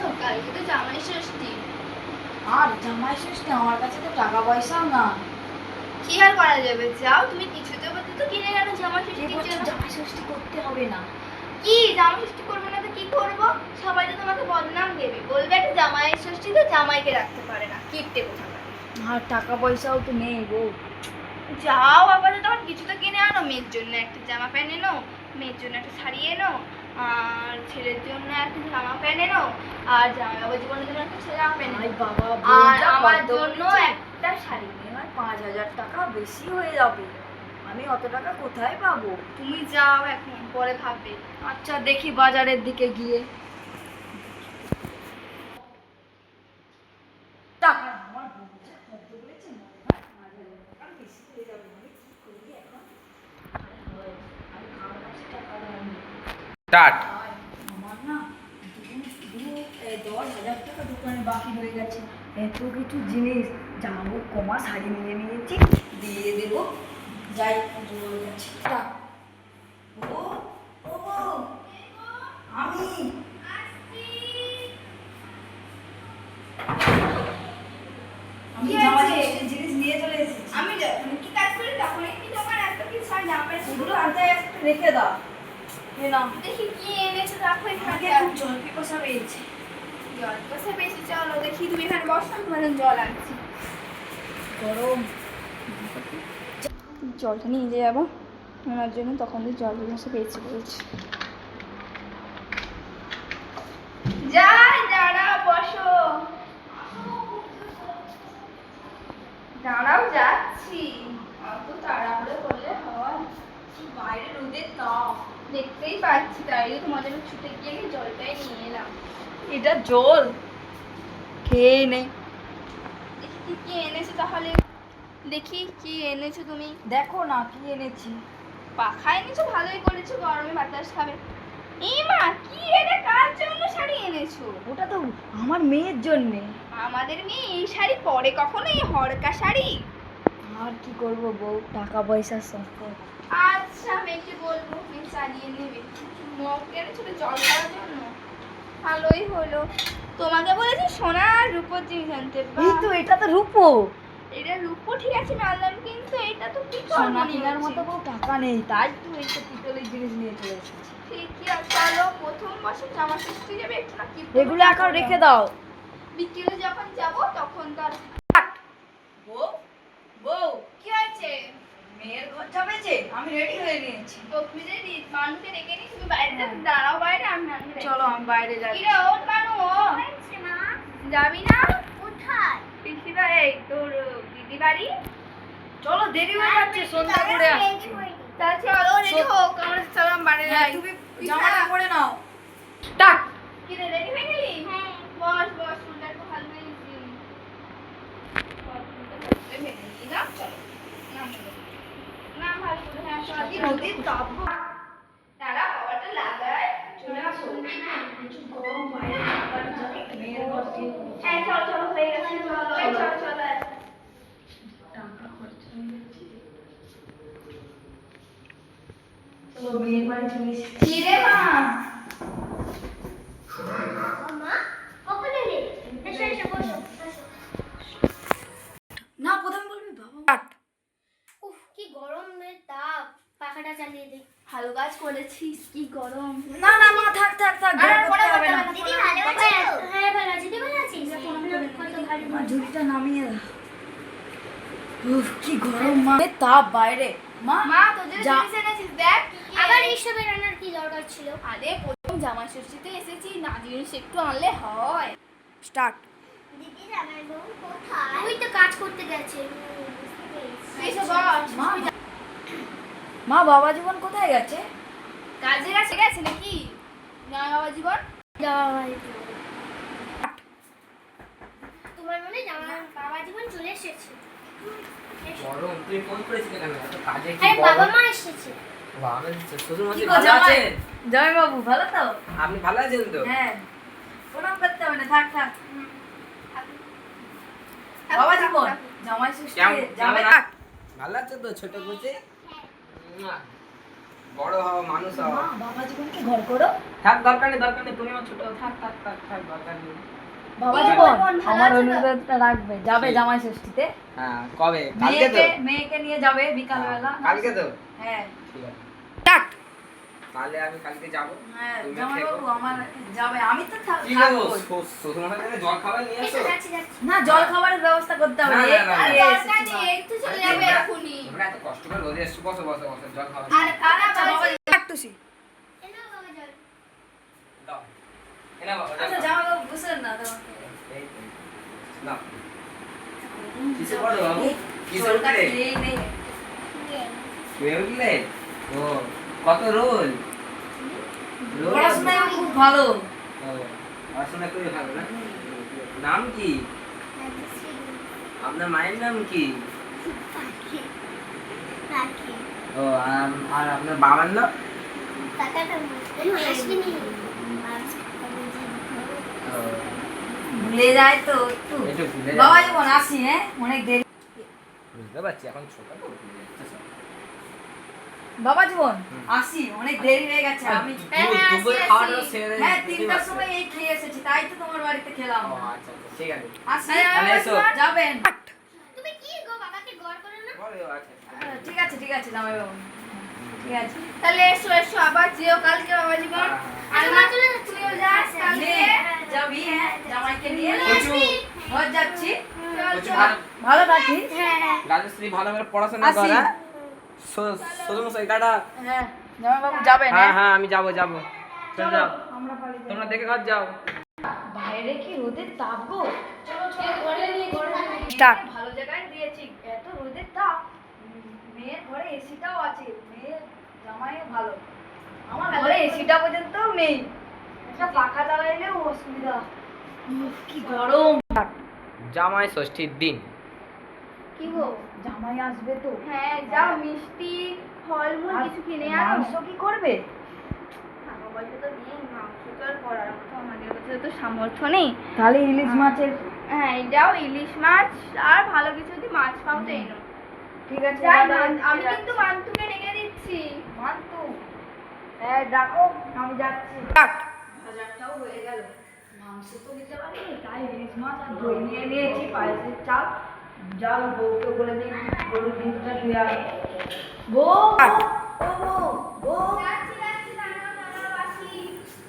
করেছো? কালকে তো জামাই ষষ্ঠী। আর জামাই ষষ্ঠী, আমার কাছে তো টাকা পয়সাও না। কি আর করা যাবে, যাও তুমি কিছুতে বলতে তো কিনে আনো জামাই ষষ্ঠীর জন্য। জামাই ষষ্ঠী করতে হবে না? কি জামাই ষষ্ঠী করবে না তো কি করবো? সবাই তো তোমাকে বদনাম দেবে, বলবে একটা জামাই ষষ্ঠী তো জামাইকে রাখতে পারে না, কিপটে কোথাকার। আর টাকা পয়সাও তো নেই গো। যাও আপাতত তখন কিছু তো কিনে আনো, মেয়ের জন্য একটা জামা প্যান্ট এনো, মেয়ের জন্য একটা শাড়ি এনো, আর ছেলের জন্য একটা জামা প্যান্ট এনো, আর জামাই বাবার জীবনের জন্য একটা জামা প্যান্ট এনো, বাবা, আর আমার জন্য একটা শাড়ি। 5,000 টাকা বেশি হয়ে যাবে, আমি অত টাকা কোথায় পাবো? তুমি যাও, এখন পরে ভাববে। আচ্ছা দেখি বাজারের দিকে গিয়ে। টাকা আমার বউটা কত বলেছে, মনে হয় 5,000 টাকা বেশি হয়ে যাবে, আমি কি করি এখন? আমি কারো কাছে টাকা দেয়নি। স্টার্ট। আমার না 10,000 টাকা দোকানে বাকি রয়ে গেছে। এত কিছু জিনিস, যাবো কমা শাড়ি নিয়ে নিয়েছি, দিয়ে দেবো, যাই পুজো হয়ে যাচ্ছে। ও ও বউ, আমি আমি জামা ষষ্ঠীর জিনিস নিয়ে চলে এসেছি। আমি যখন কি কাজ করি তখন কি তোমার এত কিছু আর জামা প্যান্ট ওগুলো আনতে একটু রেখে দাও। এ নাও। দেখি কি এনেছো, রাখো এখানে। আগে খুব জল পিপাসা পেয়েছে। জল বসে বেশি, চলো দেখি, তুমি এখানে বসো, তোমার জল আনছি। গরম। জলটা নিয়ে যাবো ওনার জন্য, তখন দিয়ে জল বসে পেয়েছি বলছি। যাই, দাঁড়াও, বসো। দাঁড়াও, যাচ্ছি। অত তাড়াহুড়ো করলে হয়? বাইরে রোদের তাপ, দেখতেই পাচ্ছি, তাই তোমাদের ছুটে গিয়ে আমি জলটাই নিয়ে এলাম। এটা জল খেয়ে নে। দেখি কি কি এনেছো তাহলে, দেখি কি এনেছো তুমি। দেখো না কি এনেছি। পাখা এনেছো, ভালোই করেছো, গরমে বাতাস খাবে। এই মা, কি এটা কার জন্য শাড়ি এনেছো? ওটা তো আমার মেয়ের জন্যে। আমাদের মেয়ে এই শাড়ি পরে কখনো, এই হরকা শাড়ি? আর কি করব বউ, টাকা পয়সার সংকট। আচ্ছা, মেয়েকে বলবো, মেয়ে চালিয়ে নেবে। মগ এনেছো তো জল খাওয়ার জন্য, ভালোই হলো। তোমাকে বলেছি সোনা আর রূপোর জিনিস আনতে। এই তো, এটা তো রূপো। এটা রূপো ঠিক আছে মানলাম, কিন্তু এটা তো পিতল সোনা মনে কেনার হচ্ছে। মতো বউ টাকা নেই, তাই তো এইসব পিতলের জিনিস নিয়ে চলে এসেছি। ঠিকই আছে, চলো প্রথম বছর জামা ষষ্ঠী যাবে, একটু না কি এগুলো এখন রেখে দাও। বিকেলে যখন যাব তখন তো আর। বউ, বউ, কি হয়েছে? মেয়ের ঘর যাবে যে, আমি রেডি হয়ে নিয়েছি। তো তুমি যে মানুষকে ডেকে নি, তুমি বাইরে দাঁড়াও, বাইরে আমি নামি। চলো আমি বাইরে যাই। কি রে ওর মানু, যাবি না? কোথায়? পিসিবা, এই তোর দিদি বাড়ি। চলো, দেরি হয়ে যাচ্ছে, সন্ধ্যা করে আসছি। তা চলো, রেডি হোক, আমরা চলো বাইরে হ্যাঁ, যাই। তুমি জামাটা পরে নাও। স্টার্ট। কি রে, রেডি হয়ে গেলি? হ্যাঁ। বস বস, চুলটা একটু ভালো হয়েছি। না চলো, না ভালো করে, হ্যাঁ কি নদীর তাপ গো। দাঁড়া, বাবাটা লাগায় চলে আসো। প্রচুর গরম বাইরে, বাড়ি যাবে, মেয়ের ঘর দিয়ে। হ্যাঁ চলো চলো, হয়ে গেছে, চলো চলো চলো। টাকা খরচা হয়ে যাচ্ছে। চলো মেয়ের বাড়ি চলে এসেছি। কি রে মা? না, প্রথমে বলবি বাবা। উফ, কি গরমের তাপ, পাখাটা চালিয়ে দে। ভালো কাজ করেছিস, কি গরম। না না মা, থাক থাক থাক, আরে গরম করতে হবে না। দিদি ভালো আছো? হ্যাঁ ভালো আছি, তুই ভালো আছিস? কত ভারী মা, ঝুড়িটা নামিয়ে দাও। উফ, কি গরম মা, এ তাপ বাইরে। মা, মা তোদের জিনিস এনেছিস, দেখ কি কি আবার এইসবের রান্নার কি দরকার ছিল? আরে প্রথম জামা ষষ্ঠীতে এসেছি, না জিনিস একটু আনলে হয়। স্টার্ট। দিদি জামাই বউ কোথায়? ওই তো কাজ করতে গেছে। এসো বস। মা, মা বাবা জীবন কোথায় গেছে? কাজে গেছে গেছে নাকি? না বাবা জীবন। জামাই বউ। তোমার মনে জামাই বাবা জীবন চলে এসেছে? গরম, তুই ফোন করেছিস কেন? এত কাজে কি আরে বাবা গরম? মা এসেছে। বাবা, আমি শ্বশুর কি মশাই গো ভালো জামাই, আছেন? জামাই বাবু ভালো তো? আপনি ভালো আছেন তো? হ্যাঁ, প্রণাম করতে হবে না, থাক থাক। বাবা জীবন, জামাই ষষ্ঠী, কেমন- জামাই কেমন ভালো আছে তো ছোট বুঝে? বড় হও, মানুষ হও। মা বাবা জীবনকে ঘর করো। থাক, দরকার নেই, দরকার নেই, তুমিও ছোট, থাক থাক থাক থাক, দরকার নেই। বাবা কি জীবন জীবন, ভালো আমার আছো তো? অনুরোধটা রাখবে, যাবে কি? জামাই ষষ্ঠীতে। হ্যাঁ, কবে? কালকে তো? মেয়েকে নিয়ে যাবে বিকাল বেলা। কালকে তো? হ্যাঁ ঠিক আছে, টাট। তাহলে আমি কালকে যাবো। হ্যাঁ তুমিও জামাই থেকো। বাবু আমার যাবে, আমি তো কি দেবো? থাকবো। শ্বশুরমশাই জন্য জল খাবার নিয়ে এই তো আসো। যাচ্ছি যাচ্ছি। না জল খাবারের ব্যবস্থা করতে হবে। না, এই না, না, আরে না। দরকার নেই, এই তো চলে যাবে এখনই। তোমরা এত কষ্ট করে রোদে এসছো, বসো বসো বসো, জল খাবার আর কারা আচ্ছা বাবা বাবা কাটতুছি। এ নাও বাবা জল। দাও। এ নাও বাবা, আচ্ছা জল খাও। জামাই বাবু বুঝলেন না তোমাকে। এই তো। নাও। কিসে পড়ো বাবু? কিসে জলটা উঠলে? খেয়েই নেই। শুয়ে উঠলে? ও, কত রোল? রোল? পড়াশোনায় খুব ভালো। ও, পড়াশোনা খুবই ভালো না? নাম কি? আপনার মায়ের নাম কি? পাখি পাখি ও, আর আপনার বাবার নাম? টাকাটা হাসবিনি ও, ভুলে যায় তো একটু। একটু ভুলে বাবা যাবে। জীবন আসি, হ্যাঁ অনেক দেরি। বুঝতে পারছি, এখন ছোট তো, ভুলে যাচ্ছে সব। বাবা জীবন হুম। আসি, অনেক দেরি হয়ে গেছে। আমি হ্যাঁ, হ্যাঁ, দুপুরে আসি, খাওয়াটা আসি। সেরে হ্যাঁ দিতে 3টার পারছো? সময় এই খেয়ে এসেছি, তাই তো তোমার বাড়িতে খেলাম ও, না। আচ্ছা আচ্ছা, ঠিক আছে। আসি, তাহলে এসো। যাবেন। তুমি কি গো বাবাকে গড় করো না? বলো, আচ্ছা। ঠিক আছে ঠিক আছে জামাই বাবু, ঠিক আছে। তাহলে এসো এসো, আবার যেও কালকে বাবা জীবন। আর আচ্ছা, মা চলে যাচ্ছি। তুমিও যাস কালকে। নে, যাবি? হ্যাঁ জামাইকে নিয়ে কিছু ঘর যাচ্ছি। চল, কিছু চল। ভালো থাকিস। হ্যাঁ হ্যাঁ রাজশ্রী ভালো করে পড়াশোনা আসি। কর, হ্যাঁ? শ্বশুরমশাই টাটা। হ্যাঁ জামাই বাবু যাবেন? হ্যাঁ হ্যাঁ, আমি যাবো যাবো। চল চলো যাও, আমরা বাড়ি যাই। তোমরা দেখে ঘর যাও। বাইরে কি রোদের তাপ গো। চলো চলো ঘরে নিয়ে ঘরে Start. ভালো জায়গায় দিয়েছি, এত রোদের তাপ। মেয়ের ঘরে এসিটাও আছে, মেয়ের জামাইও ভালো। আমার ঘরে এসিটা পর্যন্ত নেই, একটা পাখা চালাইলেও অসুবিধা। কি গরম। জামাই ষষ্ঠীর দিন কি গো? জামাই আসবে তো। হ্যাঁ যাও, মিষ্টি ফলমূল আর কিছু কিনে আনো। মাংস কি করবে? আমার কাছে তো নেই মাংস, তো আর করার মতো আমাদের কাছে তো সামর্থ্য নেই। তাহলে ইলিশ মাছের। হ্যাঁ যাও, ইলিশ মাছ আর ভালো কিছু যদি মাছ পাও তো এনো। ঠিক আছে যাই, দাদা, আমি যাচ্ছি। কিন্তু মান্তুকে ডেকে দিচ্ছি। মান্তু, হ্যাঁ ডাকো, আমি যাচ্ছি। বাজারটাও হয়ে গেল, মাংস তো নিতে পারিনি, তাই ইলিশ মাছ আর দই নিয়ে নিয়েছি, পায়েসের চাল। যাও বউকে বলে দিই গরুর দুধটা ধুয়ে আনো। বউ, ও বউ, বউ, যাচ্ছি যাচ্ছি, দাঁড়াও দাঁড়াও, আসি।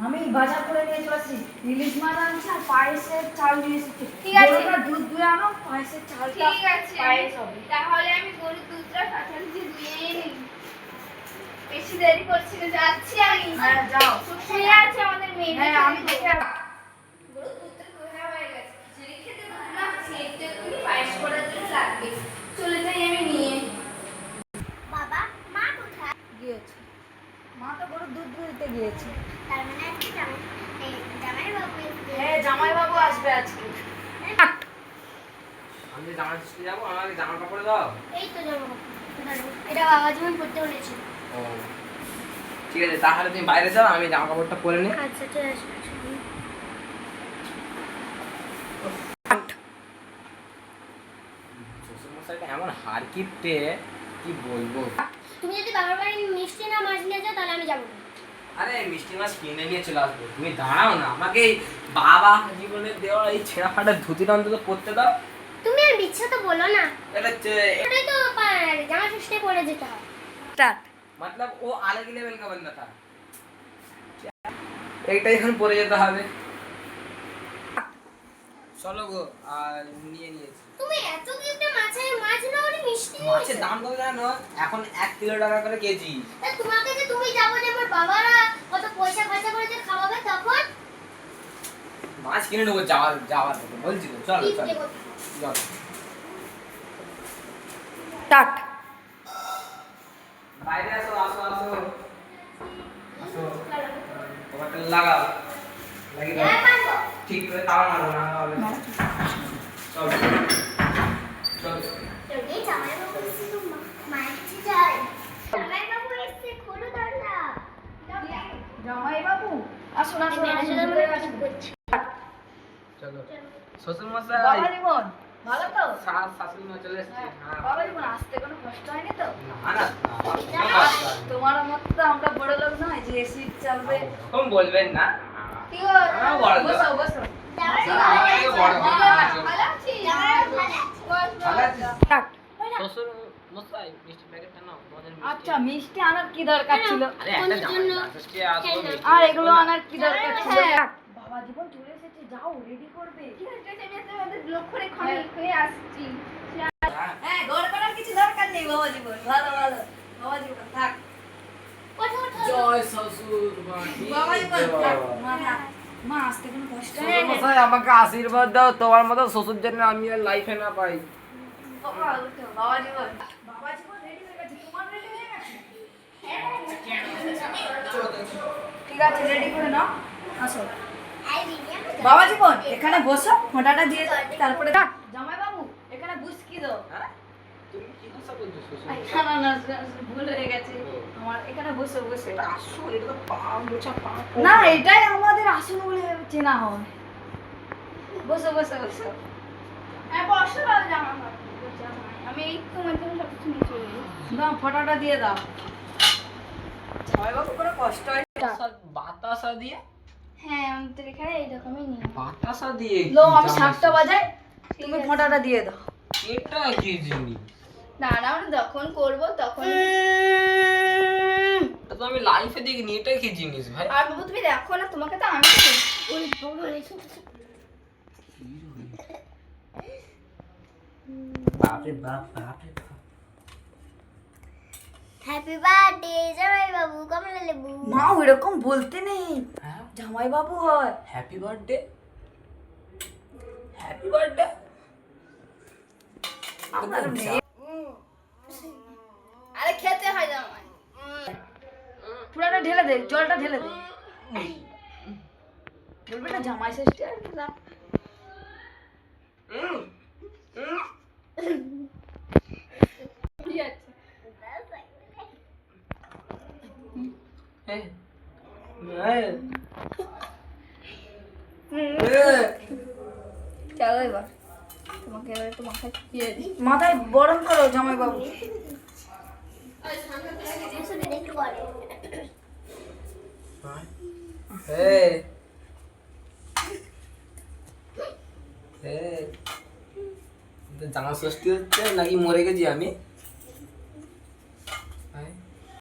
আমি বাজার করে নিয়ে চলে আসছি, ইলিশ মাছ আনছি আর পায়েসের চাল নিয়ে এসেছি। ঠিক আছে। গরুটার দুধ ধুয়ে আনো, পায়েসের চালটা ঠিক আছে, পায়েস হবে। তাহলে আমি গরুর দুধটা কাছাকাছি ধুয়ে নিই। বেশি দেরি করছি না, যাচ্ছি আমি। হ্যাঁ যাও। শুয়ে আছে আমাদের মেয়ে। হ্যাঁ আমি দেখে গরুর দুধটা ধোয়া হয়ে গেছে, খিচুড়ি খেতে দুধ না, সেটা তুমি পায়েস করার জন্য লাগবে। চলে যাই আমি নিয়ে। বাবা মা কোথায়? গিয়েছে, মা তো গরুর দুধ দুইতে গিয়েছে। তার মানে আজকে জামাই বাবু এসেছে। হ্যাঁ জামাই বাবু আসবে আজকে। আমি জামাই ষষ্ঠী যাবো, আমাকে জামা কাপড় দাও। এই তো জামা কাপড়। এটা বাবা জীবন পড়তে বলেছিল। ও, ঠিক আছে, তাহলে তুমি বাইরে যাও, আমি জামা কাপড়টা পরে নিই। আচ্ছা চলে আসো। শ্বশুরমশাইটা এমন হার কিপটে, কি বলবো। তুমি যদি বাবার বাড়ি মিষ্টি না মাছ নিয়ে যাও তাহলে আমি যাবো না। আরে মিষ্টি মাছ কিনে নিয়ে চলে আসবো, তুমি দাঁড়াও না, আমাকে এই বাবা জীবনে দেওয়া এই ছেঁড়া ফাটা ধুতিটা অন্তত পরতে দাও। তুমি আর মিথ্যা তো বলো না। এটা এটাই তো জামা ষষ্ঠী পরে যেতে হয়। স্টার্ট। मतलब वो अलग ही लेवल का बंदा था। এইটাই এখন পরে যেতে হবে। চলো গো, আর নিয়ে নিয়েছি। তুমি এত কিপটে মাছ নাও আর মিষ্টি মাছের নিয়েছো। দাম কত জানো? এখন 1 কিলো টাকা করে কেজি। তা তোমাকে যে তুমি যাবো যে আমার বাবারা কত পয়সা খরচা করে যে খাওয়াবে তখন মাছ কিনে নেবো যাওয়ার যাওয়ার পথে, বলছি তো, চলো কি চলো দেবো? চলো। স্টার্ট। বাইরে আসো আসো আসো আসো, তোমারটা লাগাও, লাগিয়ে দাও হ্যাঁ পারবো। ঠিক করে, তাও মারো না তাহলে। চলো চলো। এই জামাই বাবু এসে তো মায়ের কাছে যাই। জামাই বাবু এসে খোলো দরজা। জামাই বাবু আসুন আসুন আমি আসুন, আসলে ভিতরে আমার আসুন। করছি। চলো শ্বশুর মশাই। বাবা জীবন ভালো তো? শাশুড়ি মা চলে এসছে। হ্যাঁ। বাবা জীবন আসতে কোনো কষ্ট হয়নি তো? না না, আমার কোনো কষ্ট হয়নি। তোমার মতো তো আমরা বড় লোক নয় যে এসি চালবে। এরকম বলবেন না। কি গো? আমরাও বড় লোক। বসো বসো। আমাকে বড় লোক। ভালো আছিস? বস, বস। ভালো আছিস? কাট। শ্বশুর মশাই, মিষ্টি প্যাকেটটা নাও, তোমাদের মিষ্টি। আচ্ছা মিষ্টি আনার কি দরকার ছিল? আরে একটা জামাই আসছে, আসবো মিষ্টি। আর এগুলো আনার কি দরকার ছিল? হ্যাঁ। কাট। বাবা জীবন চলে এসেছে, যাও রেডি করবে। ঠিক আছে, ঠিক আছে, আমি তোমাদের লক্ষ্য রেখে আমি এক্ষুনি আসছি। হ্যাঁ। হ্যাঁ ঘর করার কিছু দরকার নেই বাবা জীবন। ভালো ভালো। বাবা জীবন থাক। জয় শ্বশুর বাড়ি। বাবা জীবন থাক। মা আসতে কোনো কষ্ট শ্বশুর হয়নি। মশাই, আমাকে আশীর্বাদ দাও, তোমার মতো শ্বশুর যেন আমি আর লাইফে না পাই। বাবা উঠো, বাবা জীবন। বাবা জীবন রেডি হয়ে গেছে, তোমার রেডি হয়ে গেছে? ঠিক আছে রেডি করে নাও, আসো। বাবা জীবন এখানে বসো, ফোঁটাটা দিয়ে দাও, তারপরে কাট। জামাই বাবু এখানে বুঝকি দাও। হ্যাঁ? তুমি কি ভাষা বলছো শ্বশুর? না না না, ভুল হয়ে গেছে আমার। এখানে বসো বসো। আসল, এটা তো পা মোছা পা। না এটাই আমাদের আসন বলে চেনা হয়। বসো বসো বসো। হ্যাঁ, বসো বাবা, জামাই। আমি এই তোমার জন্য সব কিছু নিয়ে চলে এসেছি। দাও ফোঁটাটা দিয়ে দাও। জামাই বাবু কোনো কষ্ট হয় না। বাতাসা দিয়ে? হ্যাঁ, আমাদের এখানে এইরকমই নিয়ে বাতাসা দিয়ে? লো আমি শাকটা বাজাই, তুমি ফোঁটাটা দিয়ে দাও। এটা কি জিনিস? না না, আমরা যখন করবো তখন। এটা তো আমি লাইফে দেখিনি, এটা কি জিনিস ভাই? আর বাবু তুমি দেখো না, তোমাকে তো আমি তো ওই বড় এসে বাপরে বাপ, বাপরে বাপ। হ্যাপি বার্থডে জামাই বাবু কমলা লেবু। মা ওইরকম বলতে নেই, হ্যাঁ, জামাই বাবু হয়। Happy birthday. Happy birthday. আপনার মেয়ে আরে খেতে হয় জামাই। পুরাটা ঢেলে দে, জলটা ঢেলে দে। বলবে না জামাই ষষ্ঠী আর কি না। ঠিক আছে। চলো এবার তোমাকে এবার একটু মাথায় দিয়ে দিই। মাথায় বরণ করো জামাই বাবু। একটু পরে জামা ষষ্ঠী হচ্ছে নাকি মরে গেছি আমি?